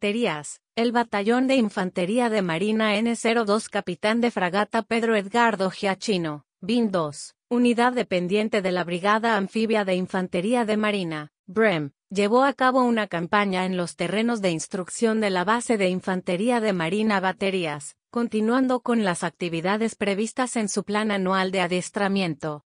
Baterías, el Batallón de Infantería de Marina N-02 Capitán de Fragata Pedro Edgardo Giachino, BIN 2, unidad dependiente de la Brigada Anfibia de Infantería de Marina, BREM, llevó a cabo una campaña en los terrenos de instrucción de la Base de Infantería de Marina Baterías, continuando con las actividades previstas en su plan anual de adiestramiento.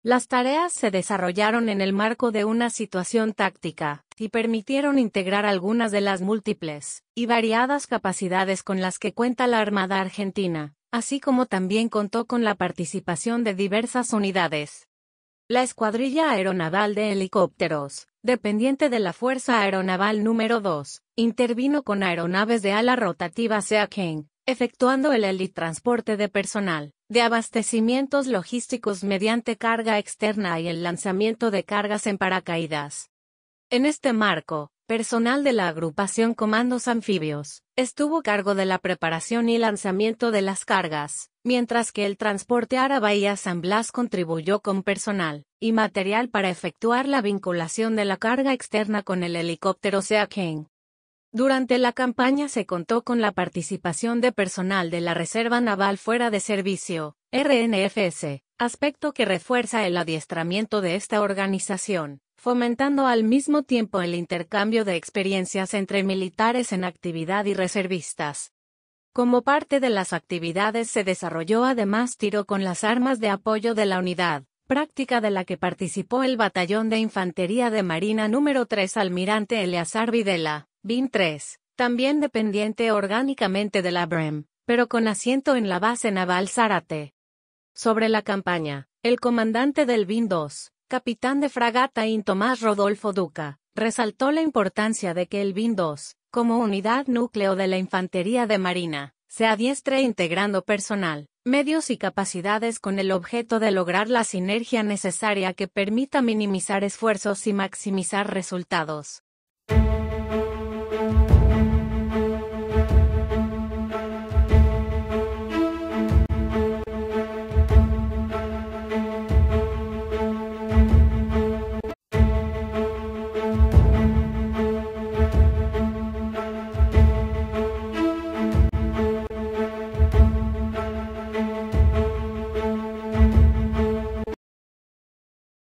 Las tareas se desarrollaron en el marco de una situación táctica, y permitieron integrar algunas de las múltiples y variadas capacidades con las que cuenta la Armada Argentina, así como también contó con la participación de diversas unidades. La Escuadrilla Aeronaval de Helicópteros, dependiente de la Fuerza Aeronaval número 2, intervino con aeronaves de ala rotativa Sea King, efectuando el helitransporte de personal, de abastecimientos logísticos mediante carga externa y el lanzamiento de cargas en paracaídas. En este marco, personal de la agrupación Comandos Anfibios estuvo a cargo de la preparación y lanzamiento de las cargas, mientras que el transporte a Bahía San Blas contribuyó con personal y material para efectuar la vinculación de la carga externa con el helicóptero Sea King. Durante la campaña se contó con la participación de personal de la Reserva Naval Fuera de Servicio, RNFS, aspecto que refuerza el adiestramiento de esta organización, fomentando al mismo tiempo el intercambio de experiencias entre militares en actividad y reservistas. Como parte de las actividades se desarrolló además tiro con las armas de apoyo de la unidad, práctica de la que participó el Batallón de Infantería de Marina número 3 Almirante Eleazar Videla, BIN 3, también dependiente orgánicamente de la BREM, pero con asiento en la Base Naval Zárate. Sobre la campaña, el comandante del BIN 2, capitán de fragata IN Tomás Rodolfo Duca, resaltó la importancia de que el BIN 2, como unidad núcleo de la Infantería de Marina, se adiestre integrando personal, medios y capacidades con el objeto de lograr la sinergia necesaria que permita minimizar esfuerzos y maximizar resultados.